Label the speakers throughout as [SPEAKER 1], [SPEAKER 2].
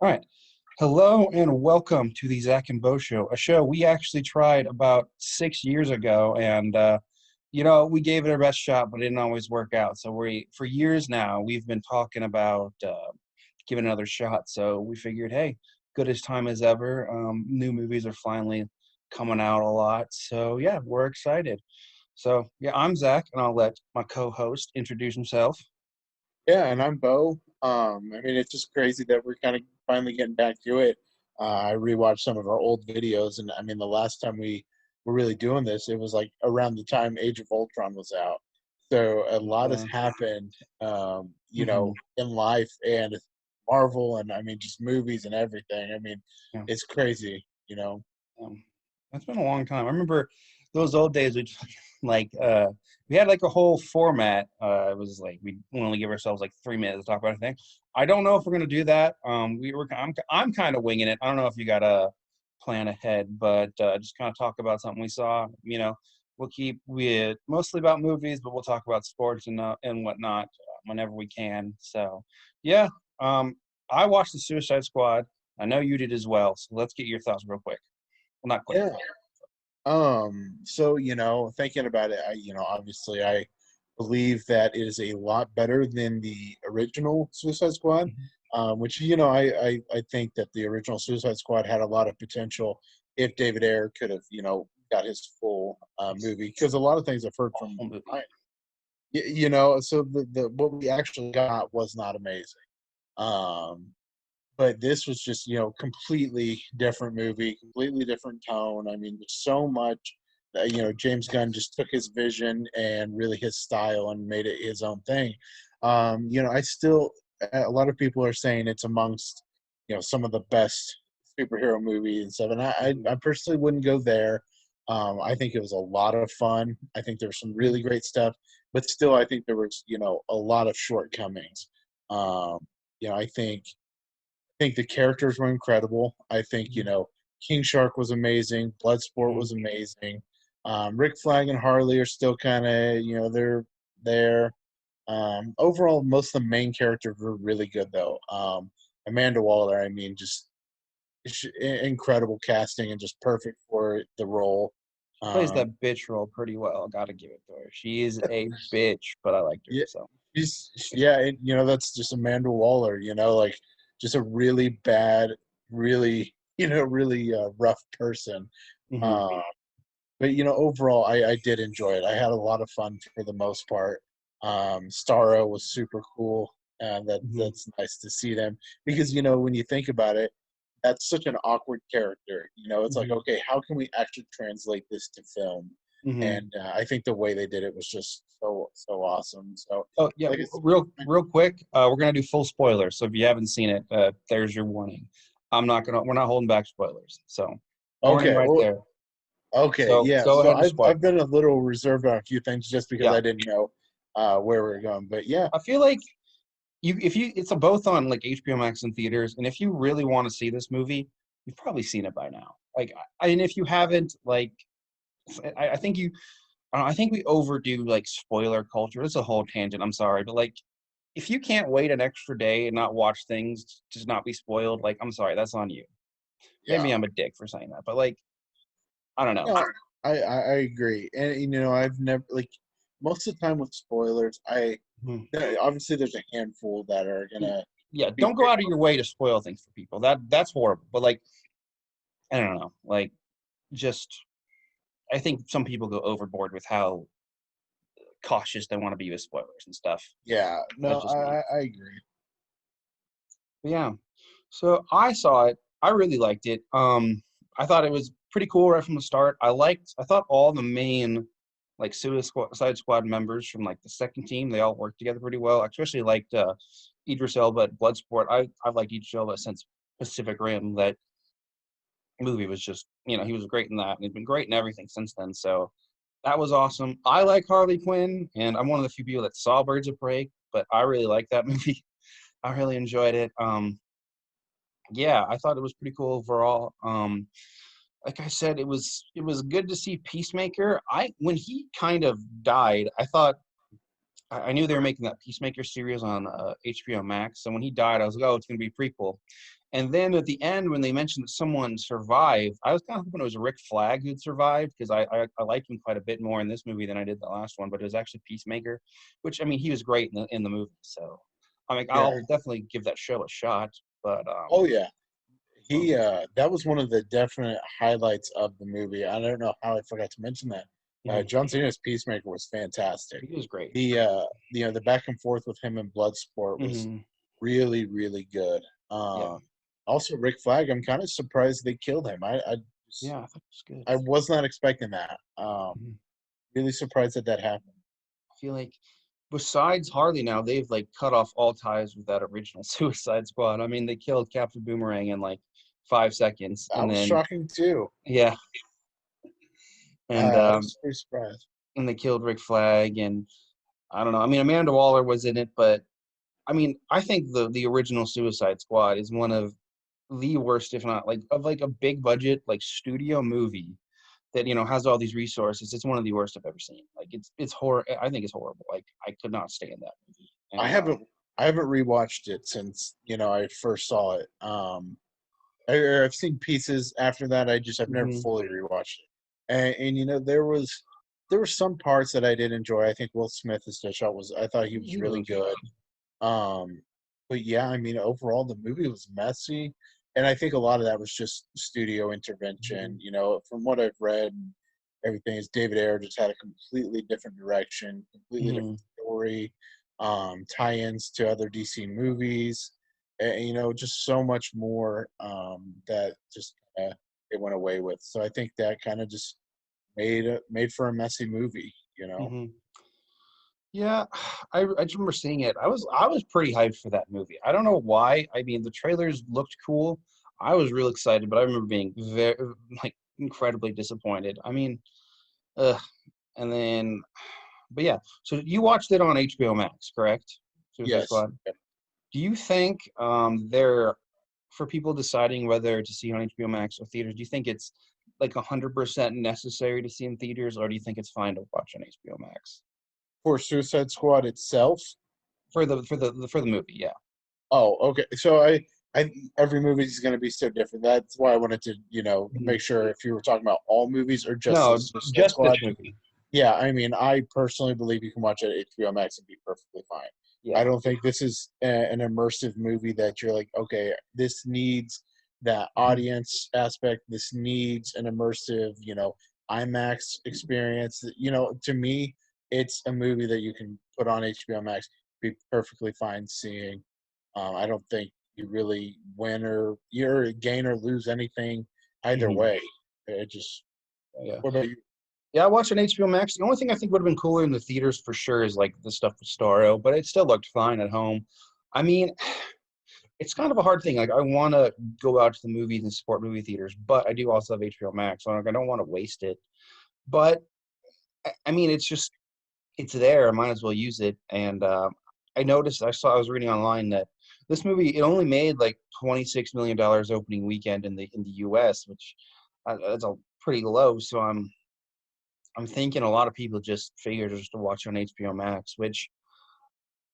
[SPEAKER 1] All right. Hello and welcome to the Zach and Bo Show, a show we actually tried about 6 years ago, and we gave it our best shot, but it didn't always work out. So for years now, we've been talking about giving it another shot. So we figured, hey, good as time as ever. New movies are finally coming out a lot. So yeah, we're excited. So yeah, I'm Zach, and I'll let my co-host introduce himself.
[SPEAKER 2] Yeah, and I'm Bo. It's just crazy that we're kind of finally getting back to it. I rewatched some of our old videos, and the last time we were really doing this, it was like around the time Age of Ultron was out. So a lot has
[SPEAKER 1] Yeah.
[SPEAKER 2] happened,
[SPEAKER 1] Mhm.
[SPEAKER 2] in life and Marvel, and just movies and everything.
[SPEAKER 1] Yeah.
[SPEAKER 2] It's crazy.
[SPEAKER 1] Um, that's been a long time. I remember those old days. We like we had like a whole format. It was like we only give ourselves like 3 minutes to talk about anything. I don't know if we're gonna do that. I'm kind of winging it. I don't know if you got a plan ahead, but just kind of talk about something we saw. We'll keep we mostly about movies, but we'll talk about sports and whatnot whenever we can. So yeah, um, I watched the Suicide Squad. I know you did as well. So let's get your thoughts real quick. Well, not quick.
[SPEAKER 2] Yeah. Thinking about it, obviously I believe that it is a lot better than the original Suicide Squad.
[SPEAKER 1] Mhm.
[SPEAKER 2] Which I think that the original Suicide Squad had a lot of potential if David Ayer could have got his full movie, because a lot of things I've heard from
[SPEAKER 1] Awful movie.
[SPEAKER 2] I, so the what we actually got was not amazing. Um, but this was just completely different movie, completely different tone. There's so much that James Gunn just took his vision and really his style and made it his own thing. I still, a lot of people are saying it's amongst some of the best superhero movies and stuff, and
[SPEAKER 1] Mhm.
[SPEAKER 2] I personally wouldn't go there. I think it was a lot of fun. I think there's some really great stuff, but still I think there was a lot of shortcomings. um, I think the characters were incredible. I think
[SPEAKER 1] Mhm.
[SPEAKER 2] King Shark was amazing. Bloodsport
[SPEAKER 1] Mhm.
[SPEAKER 2] was amazing. Rick Flag and Harley are still kind of they're there. Overall, most of the main characters were really good though. Amanda Waller, just incredible casting and just perfect for the role.
[SPEAKER 1] She plays
[SPEAKER 2] Um,
[SPEAKER 1] that bitch role pretty well. Gotta give it to her. She is a bitch, but I liked her.
[SPEAKER 2] yeah,
[SPEAKER 1] So
[SPEAKER 2] that's just Amanda Waller. Like just a really bad, really really rough person.
[SPEAKER 1] hmm
[SPEAKER 2] Uh, but overall, I did enjoy it. I had a lot of fun for the most part. Starro was super cool, and
[SPEAKER 1] hmm
[SPEAKER 2] that's nice to see them, because when you think about it, that's such an awkward character. It's like,
[SPEAKER 1] hmm
[SPEAKER 2] okay, how can we actually translate this to film?
[SPEAKER 1] hmm
[SPEAKER 2] And I think the way they did it was just so awesome. So,
[SPEAKER 1] Oh yeah,
[SPEAKER 2] like I
[SPEAKER 1] real quick. We're gonna do full spoilers. So if you haven't seen it, there's your warning. We're not holding back spoilers. So warning
[SPEAKER 2] okay,
[SPEAKER 1] right
[SPEAKER 2] well,
[SPEAKER 1] there.
[SPEAKER 2] okay,
[SPEAKER 1] So
[SPEAKER 2] yeah.
[SPEAKER 1] go
[SPEAKER 2] So
[SPEAKER 1] ahead with
[SPEAKER 2] I've
[SPEAKER 1] spoilers.
[SPEAKER 2] been a little reserved on a few things just because
[SPEAKER 1] Yeah,
[SPEAKER 2] I didn't know where we are going. But yeah,
[SPEAKER 1] I feel like if you it's a both on like HBO Max and theaters, and if you really want to see this movie, you've probably seen it by now. Like, and if you haven't, like, I think I think we overdo like spoiler culture. It's a whole tangent. I'm sorry, but like, if you can't wait an extra day and not watch things to not be spoiled, like, I'm sorry, that's on you.
[SPEAKER 2] yeah.
[SPEAKER 1] Maybe I'm a dick for saying that, but like, I don't know.
[SPEAKER 2] No, I agree, and I've never like most of the time with spoilers.
[SPEAKER 1] Mhm.
[SPEAKER 2] Obviously there's a handful that are gonna
[SPEAKER 1] Yeah,
[SPEAKER 2] be
[SPEAKER 1] don't go out of your way to spoil things for people. That's horrible. But like, I don't know. Like, just I think some people go overboard with how cautious they want to be with spoilers and stuff.
[SPEAKER 2] yeah.
[SPEAKER 1] That's
[SPEAKER 2] No,
[SPEAKER 1] just me.
[SPEAKER 2] I agree.
[SPEAKER 1] But yeah. So I saw it. I really liked it. I thought it was pretty cool right from the start. I thought all the main like Suicide Squad members from like the second team, they all worked together pretty well. I especially liked Idris Elba at Bloodsport. I've liked Idris Elba since Pacific Rim. That movie was just, he was great in that, and he's been great in everything since then. So that was awesome. I like Harley Quinn, and I'm one of the few people that saw Birds of Prey, but I really like that movie. I really enjoyed it. Yeah, I thought it was pretty cool overall. Like I said, it was good to see Peacemaker. I When he kind of died, I knew they were making that Peacemaker series on HBO Max. And when he died, I was like, oh, it's going to be a prequel. And then at the end, when they mentioned that someone survived, I was kind of hoping it was Rick Flag who'd survived because I liked him quite a bit more in this movie than I did the last one. But it was actually Peacemaker, which I mean he was great in the movie. So I mean
[SPEAKER 2] Yeah.
[SPEAKER 1] I'll definitely give that show a shot. But
[SPEAKER 2] Oh yeah.
[SPEAKER 1] um,
[SPEAKER 2] That was one of the definite highlights of the movie. I don't know how I forgot to mention that.
[SPEAKER 1] mhm,
[SPEAKER 2] John Cena's Peacemaker was fantastic.
[SPEAKER 1] he was great.
[SPEAKER 2] The back and forth with him in Bloodsport was
[SPEAKER 1] Hmm.
[SPEAKER 2] really, really good.
[SPEAKER 1] Yeah,
[SPEAKER 2] Also, Rick Flag, I'm kind of surprised they killed him.
[SPEAKER 1] yeah, I thought it was good.
[SPEAKER 2] I was not expecting that.
[SPEAKER 1] Mhm.
[SPEAKER 2] Really surprised that that happened.
[SPEAKER 1] I feel like besides Harley now, they've like cut off all ties with that original Suicide Squad. I mean, they killed Captain Boomerang in like 5 seconds,
[SPEAKER 2] I was shocking too.
[SPEAKER 1] yeah, and
[SPEAKER 2] I
[SPEAKER 1] um,
[SPEAKER 2] was pretty surprised.
[SPEAKER 1] and they killed Rick Flag, and I don't know. I mean, Amanda Waller was in it, but I mean, I think the original Suicide Squad is one of the worst, if not like of like a big budget like studio movie that has all these resources. It's one of the worst I've ever seen. Like it's horror. I think it's horrible. Like I could not stand that movie.
[SPEAKER 2] I
[SPEAKER 1] And
[SPEAKER 2] haven't I haven't rewatched it since I first saw it. I've seen pieces after that. I've never
[SPEAKER 1] mhm,
[SPEAKER 2] fully rewatched it. And there were some parts that I did enjoy. I think Will Smith as Deadshot was. I thought he was
[SPEAKER 1] he was
[SPEAKER 2] really
[SPEAKER 1] okay.
[SPEAKER 2] good. Um, but yeah, I mean, overall the movie was messy, and I think a lot of that was just studio intervention.
[SPEAKER 1] Mhm,
[SPEAKER 2] From what I've read, and everything is David Ayer just had a completely different direction, completely
[SPEAKER 1] mhm,
[SPEAKER 2] different story, tie-ins to other DC movies, and just so much more that just it went away with. So I think that kind of just made for a messy movie.
[SPEAKER 1] mhm. Yeah, I just remember seeing it. I was pretty hyped for that movie. I don't know why. I mean, the trailers looked cool. I was real excited, but I remember being very like incredibly disappointed. I mean, ugh. And then, but yeah. So you watched it on HBO Max, correct? Suicide
[SPEAKER 2] Yes.
[SPEAKER 1] Squad. Do you think there for people deciding whether to see on HBO Max or theaters? Do you think it's like 100% necessary to see in theaters, or do you think it's fine to watch on HBO Max
[SPEAKER 2] For Suicide Squad itself.
[SPEAKER 1] for the movie? Yeah.
[SPEAKER 2] Oh, okay. So I every movie is going to be so different. That's why I wanted to,
[SPEAKER 1] Mhm.
[SPEAKER 2] make sure if you were talking about all movies or just the
[SPEAKER 1] No,
[SPEAKER 2] Suicide
[SPEAKER 1] just this
[SPEAKER 2] Squad.
[SPEAKER 1] movie.
[SPEAKER 2] Yeah, I mean, I personally believe you can watch it at HBO Max and be perfectly fine. I
[SPEAKER 1] Yeah.
[SPEAKER 2] don't think this is an immersive movie that you're like, okay, this needs that
[SPEAKER 1] Mhm.
[SPEAKER 2] audience aspect. This needs an immersive, IMAX experience. To me, it's a movie that you can put on HBO Max, be perfectly fine seeing. I don't think you really win or you're gain or lose anything either
[SPEAKER 1] Mhm.
[SPEAKER 2] way. It just.
[SPEAKER 1] Yeah.
[SPEAKER 2] What about you?
[SPEAKER 1] Yeah, I watched on HBO Max. The only thing I think would have been cooler in the theaters for sure is like the stuff with Starro, but it still looked fine at home. I mean, it's kind of a hard thing. Like I want to go out to the movies and support movie theaters, but I do also have HBO Max, so like, I don't want to waste it. But I mean, it's there. I might as well use it. And I was reading online that this movie it only made like $26 million opening weekend in the U.S., which that's a pretty low. So I'm thinking a lot of people just figure just to watch on HBO Max, which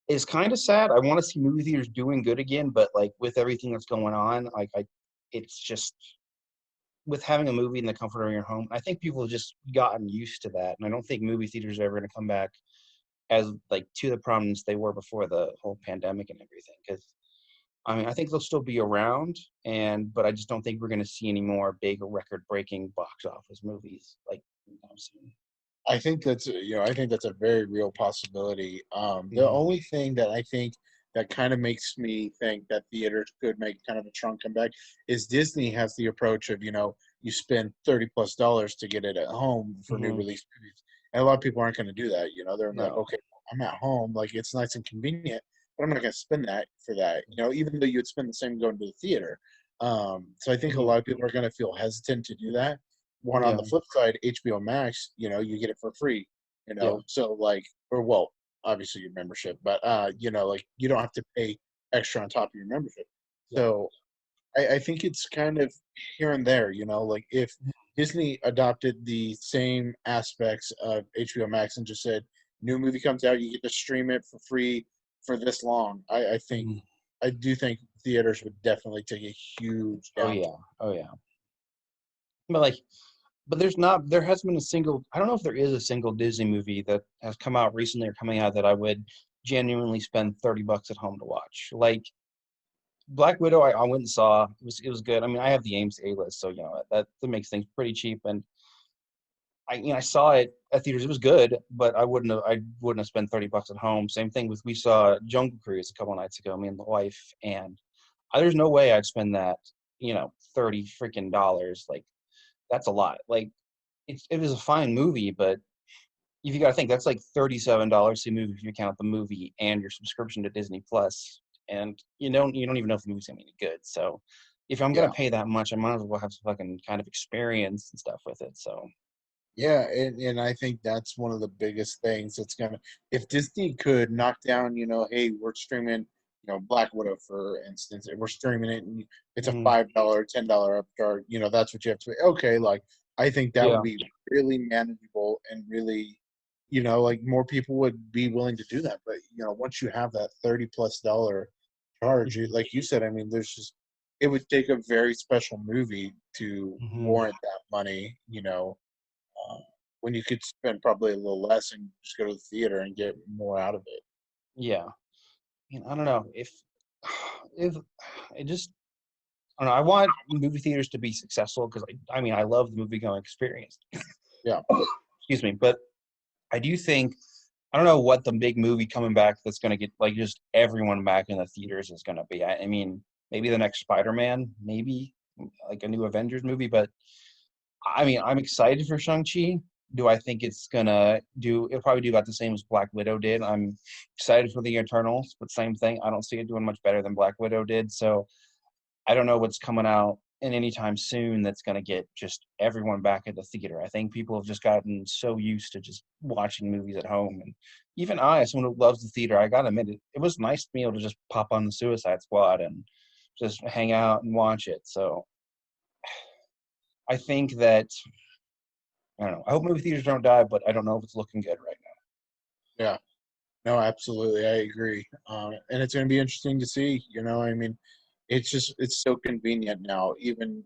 [SPEAKER 1] is kind of sad. I want to see movie theaters doing good again, but like with everything that's going on, it's just with having a movie in the comfort of your home. I think people have just gotten used to that, and I don't think movie theaters are ever going to come back as like to the prominence they were before the whole pandemic and everything. Because I mean, I think they'll still be around, but I just don't think we're going to see any more big record-breaking box office movies like soon.
[SPEAKER 2] I think that's a very real possibility. The
[SPEAKER 1] Mhm.
[SPEAKER 2] only thing that I think that kind of makes me think that theaters could make kind of a strong comeback is Disney has the approach of you spend $30+ to get it at home for new
[SPEAKER 1] Mhm.
[SPEAKER 2] release movies, and a lot of people aren't going to do that. They're like,
[SPEAKER 1] No.
[SPEAKER 2] okay, I'm at home, like it's nice and convenient, but I'm not going to spend that for that. Even though you'd spend the same going to the theater. So I think a
[SPEAKER 1] Mhm.
[SPEAKER 2] lot of people are going to feel hesitant to do that. One on
[SPEAKER 1] Yeah.
[SPEAKER 2] the flip side, HBO Max, you get it for free,
[SPEAKER 1] Yeah.
[SPEAKER 2] so like, or well, obviously your membership, but like you don't have to pay extra on top of your membership.
[SPEAKER 1] Yeah.
[SPEAKER 2] So I think it's kind of here and there, like if Disney adopted the same aspects of HBO Max and just said, new movie comes out, you get to stream it for free for this long.
[SPEAKER 1] Mhm.
[SPEAKER 2] I do think theaters would definitely take a huge
[SPEAKER 1] Oh
[SPEAKER 2] downturn.
[SPEAKER 1] yeah, oh yeah. But like, but there hasn't been a single. I don't know if there is a single Disney movie that has come out recently or coming out that I would genuinely spend $30 at home to watch. Like Black Widow, I went and saw. It was good. I mean, I have the Ames A list, so that makes things pretty cheap. And I saw it at theaters. It was good, but I wouldn't have spent $30 at home. Same thing with we saw Jungle Cruise a couple nights ago, me and the wife, and there's no way I'd spend that 30 freaking dollars. Like that's a lot. Like it was a fine movie, but if you got to think that's like $37 to see a movie if you count the movie and your subscription to Disney Plus, and you don't even know if the movie's gonna be any good. So if I'm gonna
[SPEAKER 2] Yeah.
[SPEAKER 1] pay that much, I might as well have some fucking kind of experience and stuff with it. So
[SPEAKER 2] Yeah, and I think that's one of the biggest things that's gonna if Disney could knock down, hey, we're streaming, Black Widow, for instance, and we're streaming it and it's a
[SPEAKER 1] mhm.
[SPEAKER 2] $5, $10 upcharge, that's what you have to pay. Okay, like I think that would
[SPEAKER 1] Yeah.
[SPEAKER 2] be really manageable and really, like more people would be willing to do that. But once you have that $30+ charge,
[SPEAKER 1] Mhm.
[SPEAKER 2] like you said, I mean, there's just it would take a very special movie to
[SPEAKER 1] Mhm.
[SPEAKER 2] warrant that money, um, when you could spend probably a little less and just go to the theater and get more out of it.
[SPEAKER 1] Yeah. I don't know if it just I don't know. I want movie theaters to be successful because I mean I love the movie going experience.
[SPEAKER 2] Yeah,
[SPEAKER 1] Excuse me, but I do think I don't know what the big movie coming back that's going to get like just everyone back in the theaters is going to be. I mean, maybe the next Spider-Man, maybe like a new Avengers movie, but I mean, I'm excited for Shang-Chi. Do I think it's gonna do? It'll probably do about the same as Black Widow did. I'm excited for the Eternals, but same thing. I don't see it doing much better than Black Widow did. So I don't know what's coming out in any time soon that's going to get just everyone back at the theater. I think people have just gotten so used to just watching movies at home. And even I, as someone who loves the theater, I got to admit, it was nice to be able to just pop on the Suicide Squad and just hang out and watch it. So I think that, I don't know, I hope movie theaters don't die, but I don't know if it's looking good right
[SPEAKER 2] yeah. No, absolutely. I agree. And it's going to be interesting to see, I mean, it's so convenient now. Even,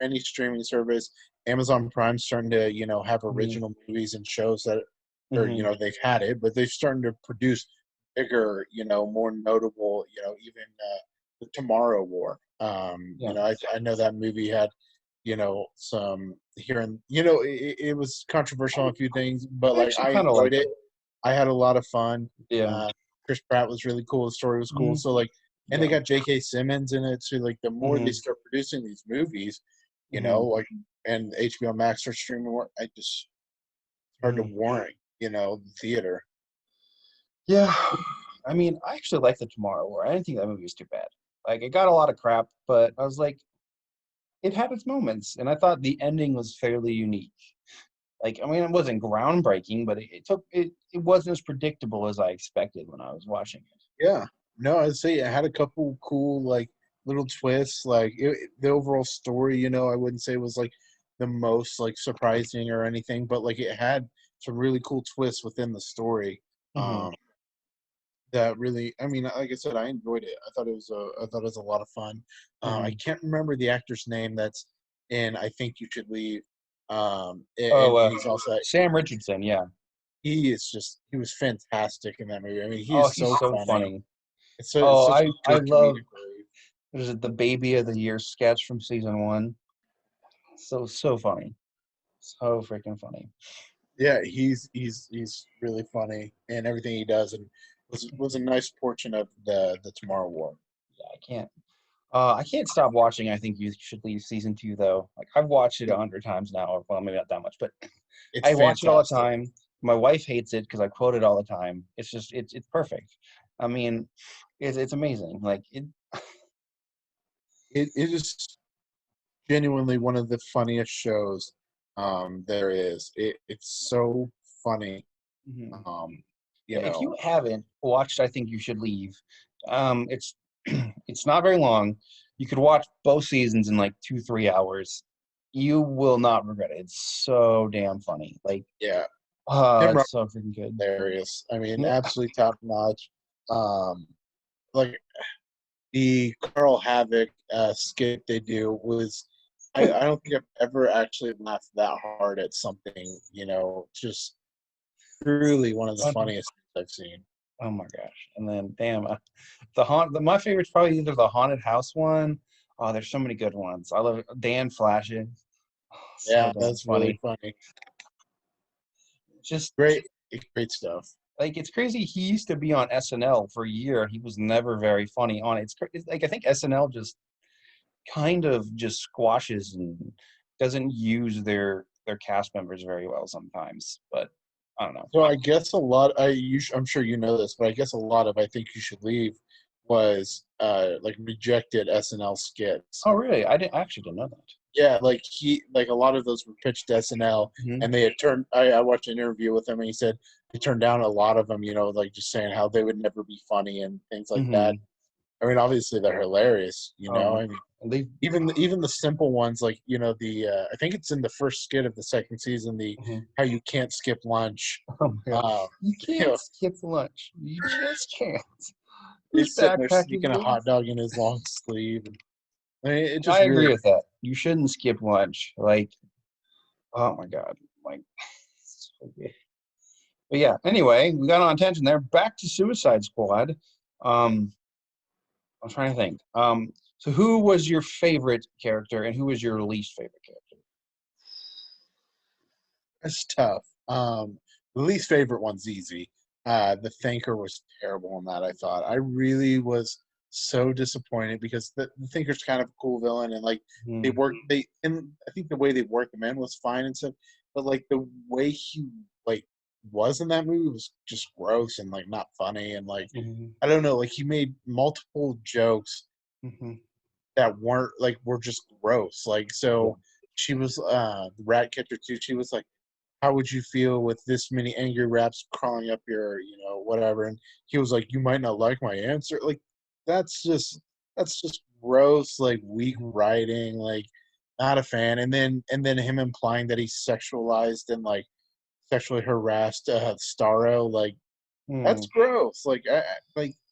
[SPEAKER 2] any streaming service, Amazon Prime's starting to, have
[SPEAKER 1] now.
[SPEAKER 2] original movies and shows that, or,
[SPEAKER 1] Hmm.
[SPEAKER 2] they've had it, but they're starting to produce bigger, more notable, even the Tomorrow War.
[SPEAKER 1] Yeah.
[SPEAKER 2] I know that movie had, some here and, it was controversial on a few things, but
[SPEAKER 1] I
[SPEAKER 2] like
[SPEAKER 1] actually
[SPEAKER 2] I
[SPEAKER 1] kind of
[SPEAKER 2] enjoyed
[SPEAKER 1] liked
[SPEAKER 2] it.
[SPEAKER 1] it.
[SPEAKER 2] I had a lot of fun.
[SPEAKER 1] Yeah.
[SPEAKER 2] Uh, Chris Pratt was really cool. The story was cool.
[SPEAKER 1] Hmm.
[SPEAKER 2] So like, and they
[SPEAKER 1] Yeah.
[SPEAKER 2] got J.K. Simmons in it. So like, the more they
[SPEAKER 1] Hmm.
[SPEAKER 2] start producing these movies,
[SPEAKER 1] Hmm.
[SPEAKER 2] like, and HBO Max are streaming more, it's hard to
[SPEAKER 1] Hmm.
[SPEAKER 2] warrant, the theater.
[SPEAKER 1] Yeah. I mean, I actually like the Tomorrow War. I didn't think that movie was too bad. Like, it got a lot of crap, but I was like, it had its moments, and I thought the ending was fairly unique. Like, I mean, it wasn't groundbreaking, but it wasn't as predictable as I expected when I was watching it.
[SPEAKER 2] Yeah. No, I'd say it had a couple cool like little twists. Like the overall story, I wouldn't say was like the most like surprising or anything, but like it had some really cool twists within the story.
[SPEAKER 1] Hmm.
[SPEAKER 2] Um, that really, I mean, like I said, I enjoyed it. I thought it was a lot of fun. I
[SPEAKER 1] Hmm.
[SPEAKER 2] can't remember the actor's name that's in I Think You Should Leave.
[SPEAKER 1] Oh,
[SPEAKER 2] And he's also
[SPEAKER 1] Sam Richardson. Yeah.
[SPEAKER 2] he was fantastic in that movie. I mean, he
[SPEAKER 1] Oh,
[SPEAKER 2] is so
[SPEAKER 1] he's so
[SPEAKER 2] funny.
[SPEAKER 1] funny.
[SPEAKER 2] It's
[SPEAKER 1] Oh,
[SPEAKER 2] such a
[SPEAKER 1] I
[SPEAKER 2] good
[SPEAKER 1] love.
[SPEAKER 2] comedic relief.
[SPEAKER 1] What is it? The Baby of the Year sketch from season one. So funny. So freaking funny.
[SPEAKER 2] Yeah, he's really funny and everything he does, and was a nice portion of the Tomorrow War.
[SPEAKER 1] Yeah, I can't stop watching. I think you should leave season two though. Like I've watched it 100 times now, or well, maybe not that much, but
[SPEAKER 2] It's
[SPEAKER 1] I watch it all the
[SPEAKER 2] fantastic.
[SPEAKER 1] time. My wife hates it because I quote it all the time. It's just it's perfect. I mean, it's amazing. Like it.
[SPEAKER 2] It is genuinely one of the funniest shows there is. It's so funny.
[SPEAKER 1] Mhm.
[SPEAKER 2] Um, you
[SPEAKER 1] Yeah, if
[SPEAKER 2] know,
[SPEAKER 1] you haven't watched, I think you should leave. It's it's not very long. You could watch both seasons in like 2, 3 hours. You will not regret it. It's so damn funny. Like
[SPEAKER 2] yeah. Tim Robbins
[SPEAKER 1] It's so freaking good.
[SPEAKER 2] is hilarious. I mean,
[SPEAKER 1] Yeah.
[SPEAKER 2] absolutely top notch. Um, like the Carl Havoc skit they do was, I don't think I've ever actually laughed that hard at something. Just truly one of the funniest things I've seen.
[SPEAKER 1] Oh my gosh. And then damn, my favorite's probably either the haunted house one. Oh, there's so many good ones. I love Dan Flashes. Oh, so
[SPEAKER 2] Yeah,
[SPEAKER 1] damn
[SPEAKER 2] that's really
[SPEAKER 1] funny.
[SPEAKER 2] funny.
[SPEAKER 1] Just
[SPEAKER 2] Great, great stuff.
[SPEAKER 1] like it's crazy. He used to be on SNL for a year. He was never very funny on it. It's like I think SNL just kind of just squashes and doesn't use their cast members very well sometimes. But I don't know.
[SPEAKER 2] So I guess a lot. I'm sure you know this, but I guess a lot of I think you should leave was like rejected SNL skits.
[SPEAKER 1] Oh really? I actually didn't know that.
[SPEAKER 2] Yeah, like a lot of those were pitched to SNL,
[SPEAKER 1] Hmm.
[SPEAKER 2] and they had turned. I watched an interview with him, and he said they turned down a lot of them. Like just saying how they would never be funny and things like that.
[SPEAKER 1] Hmm.
[SPEAKER 2] I mean, obviously they're hilarious.
[SPEAKER 1] Oh,
[SPEAKER 2] I mean,
[SPEAKER 1] they.
[SPEAKER 2] even the simple ones like the I think it's in the first skit of the second season, the
[SPEAKER 1] Mhm.
[SPEAKER 2] how you can't skip lunch.
[SPEAKER 1] Oh my God.
[SPEAKER 2] Um,
[SPEAKER 1] You
[SPEAKER 2] you
[SPEAKER 1] can't
[SPEAKER 2] know,
[SPEAKER 1] skip lunch. You just can't. Whose
[SPEAKER 2] he's sitting there
[SPEAKER 1] backpack is
[SPEAKER 2] sneaking a
[SPEAKER 1] this?
[SPEAKER 2] hot dog in his long sleeve. And, I mean, it
[SPEAKER 1] I
[SPEAKER 2] just
[SPEAKER 1] agree
[SPEAKER 2] really.
[SPEAKER 1] with that. You shouldn't skip lunch. Like, oh my God. Like, so good. But yeah, anyway, we got on attention there. Back to Suicide Squad. Um, I'm trying to think. So who was your favorite character and who was your least favorite character?
[SPEAKER 2] It's tough. The least favorite one's easy. The Thinker was terrible in that. I thought I really was so disappointed because the Thinker's kind of a cool villain, and like
[SPEAKER 1] Hmm.
[SPEAKER 2] and I think the way they worked him in was fine and stuff, but like the way he like was in that movie was just gross and like not funny, and like
[SPEAKER 1] Hmm.
[SPEAKER 2] I don't know, like he made multiple jokes
[SPEAKER 1] Hmm.
[SPEAKER 2] that were just gross. Like
[SPEAKER 1] Yeah.
[SPEAKER 2] so she was the rat catcher too. She was like, how would you feel with this many angry raps crawling up your, whatever? And he was like, you might not like my answer. Like, that's just that's just gross, like weak
[SPEAKER 1] Hmm.
[SPEAKER 2] writing, like not a fan. And then him implying that he's sexualized and like sexually harassed Starro, like
[SPEAKER 1] Hmm.
[SPEAKER 2] that's gross. Like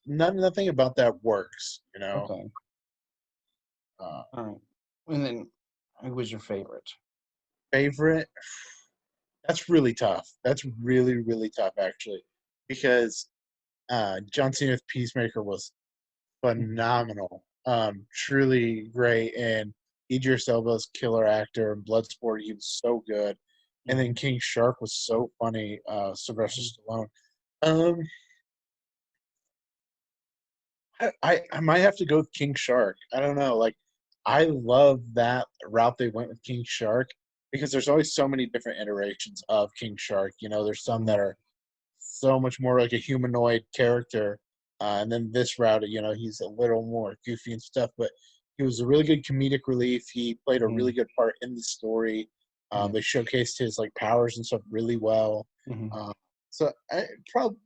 [SPEAKER 2] nothing about that works.
[SPEAKER 1] Okay.
[SPEAKER 2] Uh,
[SPEAKER 1] All right. And then who was your favorite?
[SPEAKER 2] favorite That's really tough. That's really, really tough, actually, because John Cena's Peacemaker was phenomenal, truly great, and Idris Elba's killer actor in Bloodsport. He was so good, and then
[SPEAKER 1] Hmm.
[SPEAKER 2] King Shark was so funny. Sylvester
[SPEAKER 1] Hmm.
[SPEAKER 2] Stallone. Um, I might have to go with King Shark. I don't know. Like, I love that route they went with King Shark because there's always so many different iterations of King Shark. There's some
[SPEAKER 1] Hmm.
[SPEAKER 2] that are so much more like a humanoid character. And then this route, he's a little more goofy and stuff, but he was a really good comedic relief. He played a
[SPEAKER 1] Hmm.
[SPEAKER 2] really good part in the story.
[SPEAKER 1] Yeah.
[SPEAKER 2] They showcased his like powers and stuff really well.
[SPEAKER 1] Hmm.
[SPEAKER 2] Um, so I probably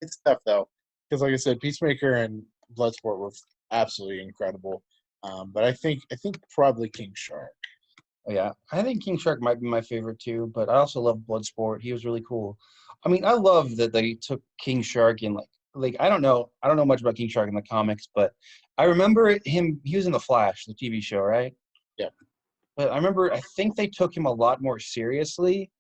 [SPEAKER 2] it's tough though, because like I said, Peacemaker and Bloodsport were absolutely incredible. But I think probably King Shark.
[SPEAKER 1] Oh, yeah, I think King Shark might be my favorite too, but I also love Bloodsport. He was really cool. I mean, I love that they took King Shark and like I don't know much about King Shark in the comics, but I remember him. He was in the Flash, the TV show, right?
[SPEAKER 2] Yeah,
[SPEAKER 1] But I remember I think they took him a lot more seriously.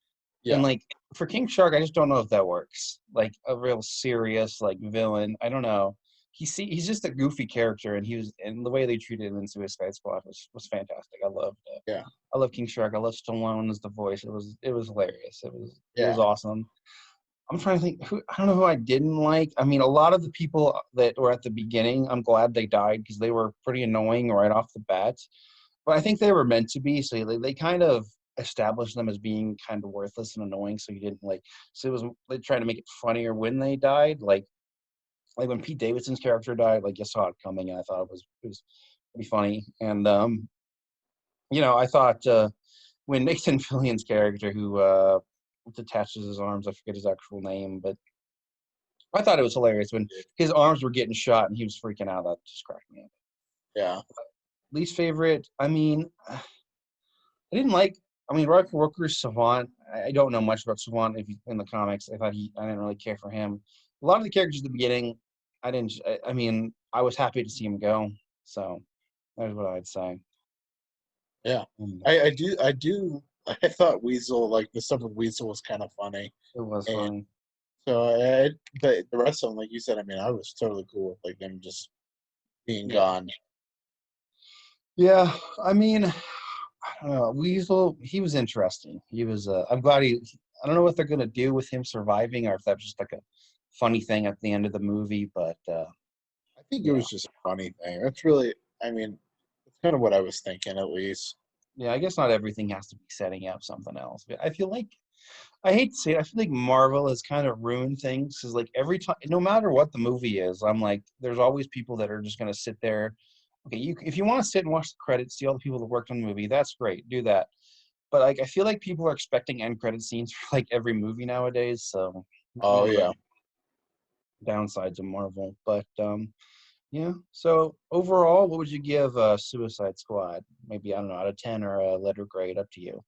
[SPEAKER 1] And
[SPEAKER 2] yeah,
[SPEAKER 1] like for King Shark, I just don't know if that works. Like a real serious like villain. I don't know. He's just a goofy character, and the way they treated him in Suicide Squad was fantastic.
[SPEAKER 2] yeah,
[SPEAKER 1] I love King Shark. I love Stallone as the voice. It was hilarious. It was
[SPEAKER 2] yeah.
[SPEAKER 1] awesome. I'm trying to think who I don't know who I didn't like. I mean, a lot of the people that were at the beginning, I'm glad they died because they were pretty annoying right off the bat. But I think they were meant to be, so they kind of established them as being kind of worthless and annoying. So you didn't like. So it was they tried to make it funnier when they died. Like when Pete Davidson's character died, like you saw it coming, and I thought it was pretty funny. And I thought when Nathan Fillion's character, who detaches his arms, I forget his actual name, but I thought it was hilarious when his arms were getting shot and he was freaking out. That just cracked me up.
[SPEAKER 2] Yeah.
[SPEAKER 1] Least favorite, I mean, I didn't like. I mean, Roger Rooker's Savant. I don't know much about Swan if in the comics. I didn't really care for him. A lot of the characters at the beginning, I didn't. I mean, I was happy to see him go. So that's what I'd say.
[SPEAKER 2] Yeah,
[SPEAKER 1] And
[SPEAKER 2] I do. I thought Weasel, like the stuff with Weasel, was kind of funny,
[SPEAKER 1] it was
[SPEAKER 2] and
[SPEAKER 1] funny.
[SPEAKER 2] so but the rest of them, like you said, I mean, I was totally cool with like them just being
[SPEAKER 1] Yeah.
[SPEAKER 2] gone.
[SPEAKER 1] Yeah. I mean, I don't know. Weasel, he was interesting. He was. I'm glad he. I don't know what they're gonna do with him surviving, or if that's just like a funny thing at the end of the movie. But
[SPEAKER 2] I think it
[SPEAKER 1] yeah,
[SPEAKER 2] was just a funny thing. That's really, I mean, it's kind of what I was thinking at least.
[SPEAKER 1] yeah. I guess not everything has to be setting up something else. But I feel like I hate to say it, I feel like Marvel has kind of ruined things because like every time, no matter what the movie is, I'm like, there's always people that are just gonna sit there. Okay, if you want to sit and watch the credits, see all the people that worked on the movie, that's great, do that. But like, I feel like people are expecting end credit scenes for like every movie nowadays. So that's
[SPEAKER 2] Oh
[SPEAKER 1] maybe one
[SPEAKER 2] yeah,
[SPEAKER 1] of the downsides of Marvel. But yeah. So overall, what would you give Suicide Squad? Maybe I don't know, out of 10 or a letter grade, up to you.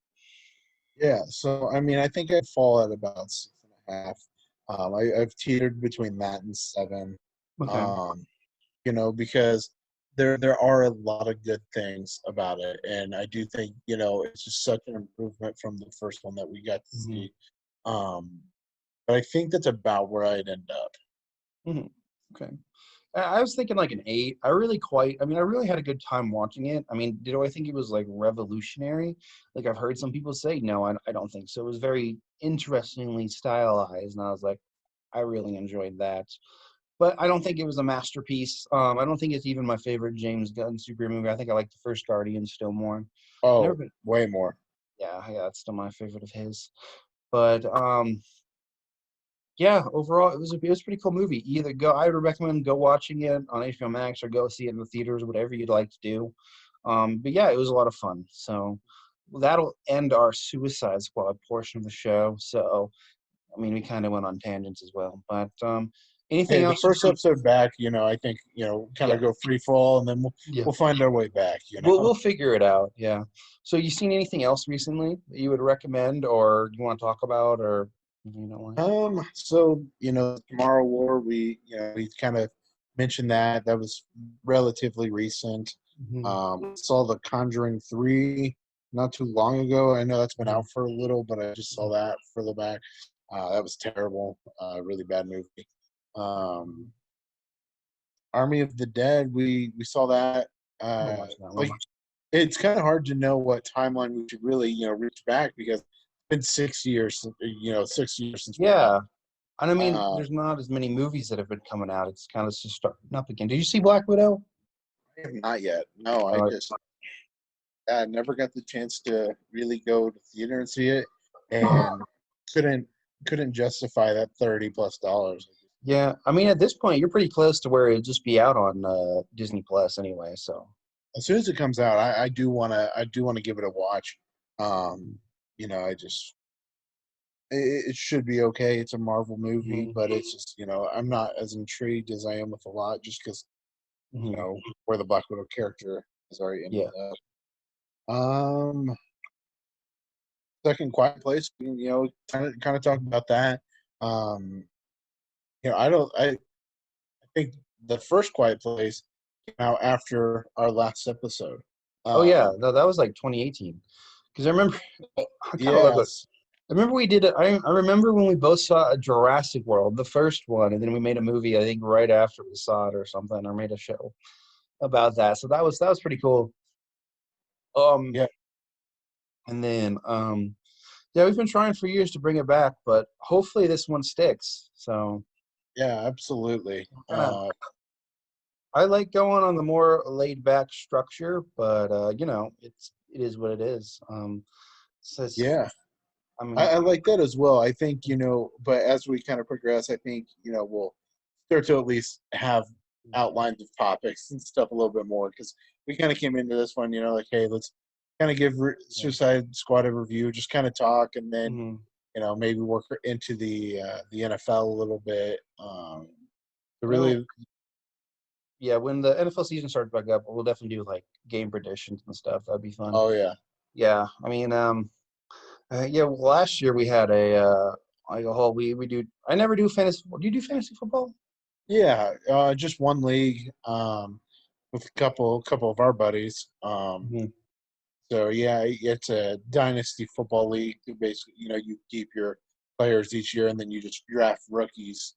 [SPEAKER 2] yeah. So I mean, I think I'd fall at about 6.5. I've teetered between that and 7.
[SPEAKER 1] Okay.
[SPEAKER 2] Um, because there are a lot of good things about it, and I do think it's just such an improvement from the first one that we got to
[SPEAKER 1] Hmm.
[SPEAKER 2] see. Um, but I think that's about where I'd end up.
[SPEAKER 1] Hmm. Okay. I was thinking like an 8. I really had a good time watching it. I mean, did I think it was like revolutionary? Like I've heard some people say, no, I don't think so. It was very interestingly stylized, and I was like, I really enjoyed that. But I don't think it was a masterpiece. I don't think it's even my favorite James Gunn superhero movie. I think I like the first Guardian still more. I've never
[SPEAKER 2] Oh,
[SPEAKER 1] been,
[SPEAKER 2] way more.
[SPEAKER 1] yeah, it's still my favorite of his. But yeah, overall, it was a pretty cool movie. Either go, I would recommend go watching it on HBO Max or go see it in the theaters, whatever you'd like to do. But yeah, it was a lot of fun. So that'll end our Suicide Squad portion of the show. So I mean, we kind of went on tangents as well. But anything
[SPEAKER 2] Hey, the
[SPEAKER 1] else you
[SPEAKER 2] first
[SPEAKER 1] see?
[SPEAKER 2] episode back, I think kind
[SPEAKER 1] Yeah,
[SPEAKER 2] of go free fall, and then we'll
[SPEAKER 1] yeah.
[SPEAKER 2] we'll find our way back.
[SPEAKER 1] We'll figure it out. Yeah. So you seen anything else recently that you would recommend, or you want to talk about, or you know what?
[SPEAKER 2] So Tomorrow War, we kind of mentioned that was relatively recent.
[SPEAKER 1] Hmm.
[SPEAKER 2] Saw The Conjuring 3 not too long ago. I know that's been
[SPEAKER 1] Hmm.
[SPEAKER 2] out for a little, but I just saw that further back. That was terrible. Really bad movie. Um, Army of the Dead, we saw that.
[SPEAKER 1] I
[SPEAKER 2] Uh,
[SPEAKER 1] watched that
[SPEAKER 2] like
[SPEAKER 1] one.
[SPEAKER 2] it's kind of hard to know what timeline we should really reach back because it's been 6 years. 6 years since we left.
[SPEAKER 1] Yeah. And I mean,
[SPEAKER 2] Uh,
[SPEAKER 1] there's not as many movies that have been coming out. It's kind of just starting up again. Did you see Black Widow?
[SPEAKER 2] I have not yet. No, I
[SPEAKER 1] Uh,
[SPEAKER 2] just never got the chance to really go to theater and see it, and couldn't couldn't justify that $30+
[SPEAKER 1] yeah. I mean, at this point, you're pretty close to where it'd just be out on Disney Plus anyway. So.
[SPEAKER 2] As soon as it comes out, I do wanna give it a watch. Um, I just it should be okay. It's a Marvel movie,
[SPEAKER 1] Hmm.
[SPEAKER 2] but it's just I'm not as intrigued as I am with a lot just because
[SPEAKER 1] Hmm.
[SPEAKER 2] where the Black Widow character has already ended
[SPEAKER 1] Yeah.
[SPEAKER 2] up. Um, Second Quiet Place, kind of talk about that. Um, I don't. I think the first Quiet Place came out after our last episode.
[SPEAKER 1] Oh yeah.
[SPEAKER 2] Um,
[SPEAKER 1] No, that was like 2018. Because I remember, I kind of love it.
[SPEAKER 2] yes,
[SPEAKER 1] I remember we did it. I remember when we both saw a Jurassic World, the first one, and then we made a movie. I think right after we saw it or something, or made a show about that. So that was pretty cool. Um,
[SPEAKER 2] yeah,
[SPEAKER 1] and then yeah, we've been trying for years to bring it back, but hopefully this one sticks. So
[SPEAKER 2] yeah, absolutely.
[SPEAKER 1] kind of, I like going on the more laid back structure, but it is what it is. So
[SPEAKER 2] Yeah,
[SPEAKER 1] I
[SPEAKER 2] I,
[SPEAKER 1] mean,
[SPEAKER 2] I like that as well. I think but as we kind of progress, I think we'll start to at least have outlines of topics and stuff a little bit more because we kind of came into this one, like, hey, let's kind of give Suicide Squad a review, just kind of talk, and then
[SPEAKER 1] mm-hmm.
[SPEAKER 2] maybe work into the NFL a little bit. To
[SPEAKER 1] I know.
[SPEAKER 2] really,
[SPEAKER 1] Yeah, when the NFL season starts back up, we'll definitely do like game predictions and stuff. That'd be fun.
[SPEAKER 2] oh yeah,
[SPEAKER 1] Yeah, I mean, Yeah, well, last year we had a like a whole we do. I never do fantasy. Do you do fantasy football?
[SPEAKER 2] Yeah, just one league with a couple of our buddies.
[SPEAKER 1] Hmm.
[SPEAKER 2] So yeah, it's a dynasty football league. Basically, you keep your players each year, and then you just draft rookies.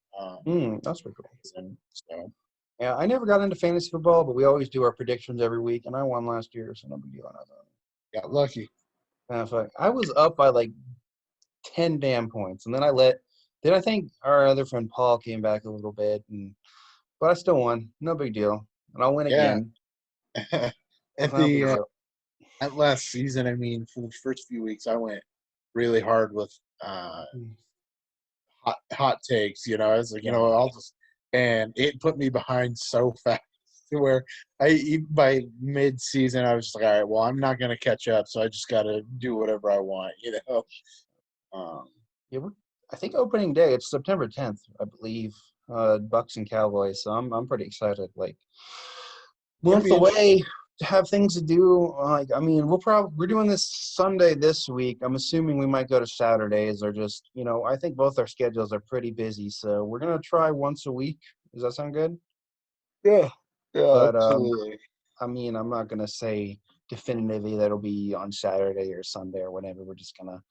[SPEAKER 1] That's pretty cool.
[SPEAKER 2] And so
[SPEAKER 1] Yeah, I never got into fantasy football, but we always do our predictions every week, and I won last year, so no big deal on that.
[SPEAKER 2] got lucky.
[SPEAKER 1] I was up by like 10 damn points, and then I think our other friend Paul came back a little bit, but I still won. No big deal, and I'll win
[SPEAKER 2] Yeah,
[SPEAKER 1] again.
[SPEAKER 2] at
[SPEAKER 1] No big
[SPEAKER 2] the
[SPEAKER 1] deal.
[SPEAKER 2] at last season, I mean, for the first few weeks, I went really hard with uh,
[SPEAKER 1] Mm.
[SPEAKER 2] hot takes. I was like,
[SPEAKER 1] Yeah.
[SPEAKER 2] I'll just, and it put me behind so fast to where by mid season, I was just like, all right, well, I'm not gonna catch up, so I just got to do whatever I want. Um,
[SPEAKER 1] Yeah, I think opening day, it's September 10th, I believe. Bucks and Cowboys. So I'm pretty excited. Like
[SPEAKER 2] Gonna
[SPEAKER 1] month
[SPEAKER 2] be interesting.
[SPEAKER 1] away to have things to do. Like I mean, we're doing this Sunday this week. I'm assuming we might go to Saturdays or just, I think both our schedules are pretty busy. So we're gonna try once a week. Does that sound good?
[SPEAKER 2] Yeah, yeah,
[SPEAKER 1] But
[SPEAKER 2] absolutely.
[SPEAKER 1] I mean, I'm not gonna say definitively that'll be on Saturday or Sunday or whatever. We're just gonna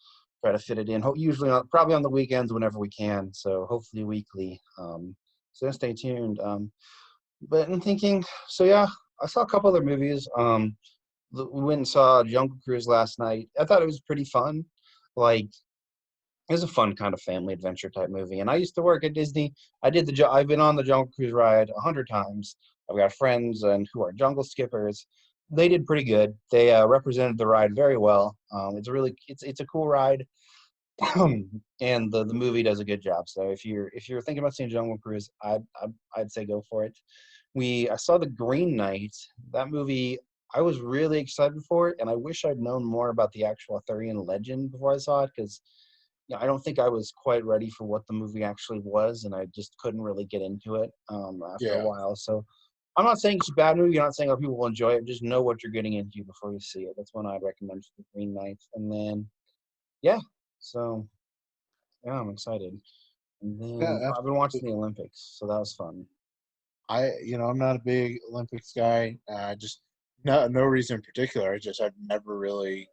[SPEAKER 1] try to fit it in. Usually, probably on the weekends whenever we can. So hopefully weekly. So stay tuned. But I'm thinking, so yeah, I saw a couple other movies. We went and saw Jungle Cruise last night. I thought it was pretty fun. Like it was a fun kind of family adventure type movie. And I used to work at Disney. I've been on the Jungle Cruise ride 100 times. I've got friends and who are jungle skippers. They did pretty good. They represented the ride very well. It's a cool ride, and the movie does a good job. So if you're thinking about seeing Jungle Cruise, I'd say go for it. I saw The Green Knight. That movie, I was really excited for it, and I wish I'd known more about the actual Arthurian legend before I saw it because I don't think I was quite ready for what the movie actually was, and I just couldn't really get into it after a
[SPEAKER 2] Yeah,
[SPEAKER 1] while. So I'm not saying it's a bad movie. I'm not saying other people will enjoy it. Just know what you're getting into before you see it. That's one I'd recommend for The Green Knight. And then, yeah, so yeah, I'm excited. And
[SPEAKER 2] yeah,
[SPEAKER 1] then I've been watching
[SPEAKER 2] absolutely.
[SPEAKER 1] the Olympics, so that was fun.
[SPEAKER 2] I'm not a big Olympics guy. Just no reason in particular. I've never really,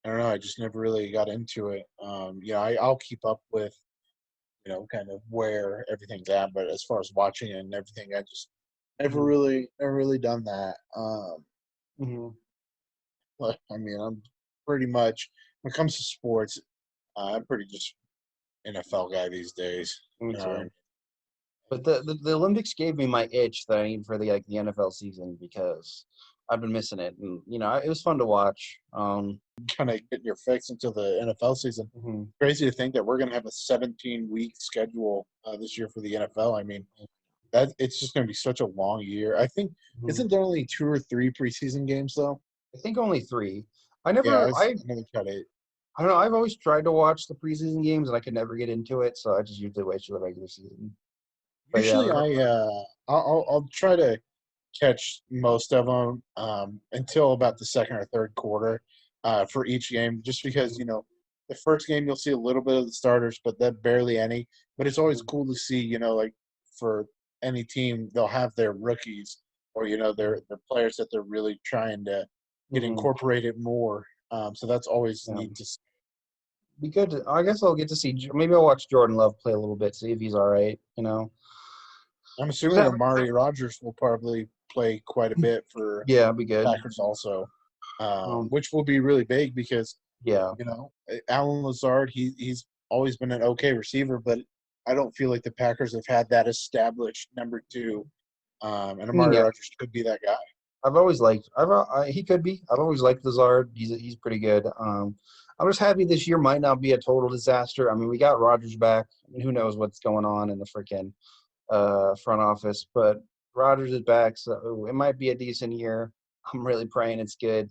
[SPEAKER 2] I don't know. I just never really got into it. I'll keep up with, kind of where everything's at, but as far as watching it and everything, I just
[SPEAKER 1] Hmm.
[SPEAKER 2] never really done that.
[SPEAKER 1] Hmm.
[SPEAKER 2] But I mean, I'm pretty much when it comes to sports, I'm pretty just NFL guy these days.
[SPEAKER 1] Me
[SPEAKER 2] You know what I
[SPEAKER 1] too.
[SPEAKER 2] mean?
[SPEAKER 1] But the Olympics gave me my itch that I need for the NFL season because I've been missing it, and it was fun to watch.
[SPEAKER 2] Kind of getting your fix until the NFL season.
[SPEAKER 1] Mhm.
[SPEAKER 2] Crazy to think that we're going to have a 17-week schedule this year for the NFL. I mean, that it's just going to be such a long year. I think
[SPEAKER 1] Mhm.
[SPEAKER 2] isn't there only two or three preseason games though?
[SPEAKER 1] I think only three.
[SPEAKER 2] Yeah,
[SPEAKER 1] I
[SPEAKER 2] I'm going to cut it.
[SPEAKER 1] I don't know. I've always tried to watch the preseason games, and I could never get into it, so I just usually wait till the regular season. But yeah,
[SPEAKER 2] Usually, I'll try to catch most of them until about the second or third quarter for each game, just because the first game you'll see a little bit of the starters, but that barely any. But it's always cool to see, like for any team, they'll have their rookies or their players that they're really trying to get
[SPEAKER 1] mm-hmm.
[SPEAKER 2] incorporated more. So that's always
[SPEAKER 1] Yeah.
[SPEAKER 2] neat to see.
[SPEAKER 1] Be good. I guess I'll get to see. Maybe I'll watch Jordan Love play a little bit, see if he's all right.
[SPEAKER 2] I'm
[SPEAKER 1] 'Cause
[SPEAKER 2] assuming Amari Rogers will probably play quite a bit for
[SPEAKER 1] yeah, it'd be
[SPEAKER 2] the
[SPEAKER 1] good.
[SPEAKER 2] Packers also,
[SPEAKER 1] Um,
[SPEAKER 2] which will be really big because
[SPEAKER 1] yeah,
[SPEAKER 2] Alan Lazard, he's always been an okay receiver, but I don't feel like the Packers have had that established number two. And
[SPEAKER 1] I mean,
[SPEAKER 2] Amari
[SPEAKER 1] yeah.
[SPEAKER 2] Rogers could be that guy.
[SPEAKER 1] I've always liked. He could be. I've always liked Lazard. He's pretty good. I'm just happy this year might not be a total disaster. I mean, we got Rodgers back. I mean, who knows what's going on in the freaking front office, but Rodgers is back, so it might be a decent year. I'm really praying it's good.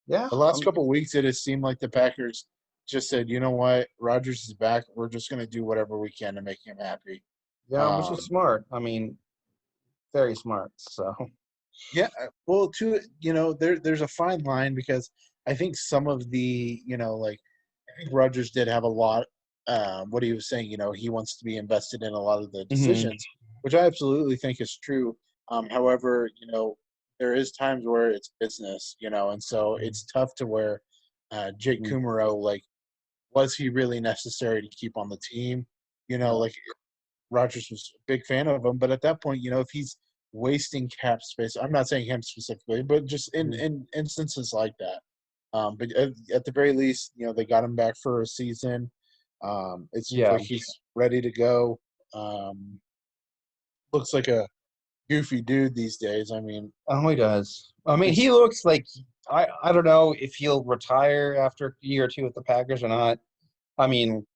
[SPEAKER 1] Yeah,
[SPEAKER 2] The last couple of weeks, it has seemed like the Packers just said, you know what, Rogers is back. We're just going to do whatever we can to make him happy.
[SPEAKER 1] yeah, which is
[SPEAKER 2] Um,
[SPEAKER 1] smart. I mean, very smart. So,
[SPEAKER 2] yeah, well, there's a fine line because I think some of the, like I think Rogers did have a lot. What he was saying, he wants to be invested in a lot of the
[SPEAKER 1] Hmm.
[SPEAKER 2] decisions, which I absolutely think is true. However, there is times where it's business, and so it's tough to where Jake
[SPEAKER 1] Hmm.
[SPEAKER 2] Kumaro, like, was he really necessary to keep on the team?
[SPEAKER 1] Yeah.
[SPEAKER 2] Like Rogers was a big fan of him, but at that point, if he's wasting cap space, I'm not saying him specifically, but just in
[SPEAKER 1] Mhm.
[SPEAKER 2] instances like that. But at the very least, they got him back for a season. It seems
[SPEAKER 1] Yeah.
[SPEAKER 2] like he's ready to go. Um, looks like a goofy dude these days. I mean,
[SPEAKER 1] Oh, he does. I mean,
[SPEAKER 2] it's
[SPEAKER 1] he looks like I don't know if he'll retire after a year or two with the Packers or not. I mean,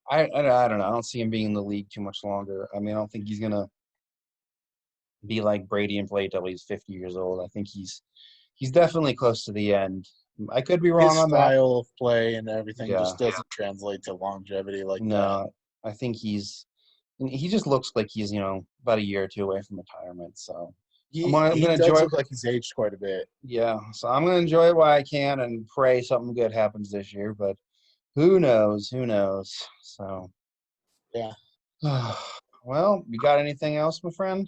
[SPEAKER 1] I don't know. I don't see him being in the league too much longer. I mean, I don't think he's gonna be like Brady and play till he's 50 years old. I think he's definitely close to the end. I could be wrong
[SPEAKER 2] his
[SPEAKER 1] on that.
[SPEAKER 2] style of play and everything
[SPEAKER 1] Yeah.
[SPEAKER 2] just doesn't translate to longevity like that.
[SPEAKER 1] No, I think he just looks like he's, about a year or two away from retirement. So I'm
[SPEAKER 2] He
[SPEAKER 1] gonna
[SPEAKER 2] does
[SPEAKER 1] enjoy.
[SPEAKER 2] look like he's aged quite a bit.
[SPEAKER 1] Yeah, so I'm gonna enjoy it while I can and pray something good happens this year. But who knows? Who knows? So,
[SPEAKER 2] Yeah.
[SPEAKER 1] well, you got anything else, my friend?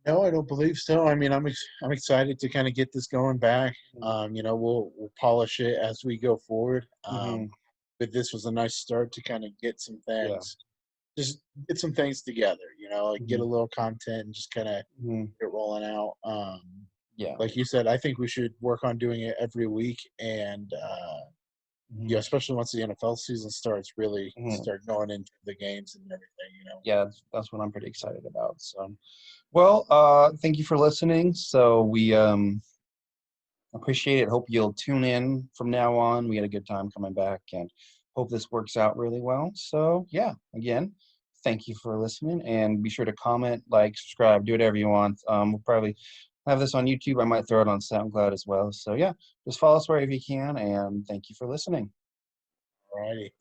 [SPEAKER 2] No, I don't believe so. I mean, I'm excited to kind of get this going back. We'll polish it as we go forward.
[SPEAKER 1] Mm-hmm.
[SPEAKER 2] But this was a nice start to kind of get some
[SPEAKER 1] Yeah.
[SPEAKER 2] things, just get some things together. Like get
[SPEAKER 1] Mm-hmm.
[SPEAKER 2] a little content and just kind of
[SPEAKER 1] Hmm.
[SPEAKER 2] get rolling out.
[SPEAKER 1] Yeah.
[SPEAKER 2] Like you said, I think we should work on doing it every week, and
[SPEAKER 1] Hmm.
[SPEAKER 2] especially once the NFL season starts, really
[SPEAKER 1] Hmm.
[SPEAKER 2] start going into the games and everything.
[SPEAKER 1] Yeah, that's what I'm pretty excited about. So, well, thank you for listening. So we appreciate it. Hope you'll tune in from now on. We had a good time coming back and hope this works out really well. So, yeah, again, thank you for listening and be sure to comment, like, subscribe, do whatever you want. We'll probably have this on YouTube. I might throw it on SoundCloud as well. So, yeah, just follow us wherever you can and thank you for listening.
[SPEAKER 2] Alrighty.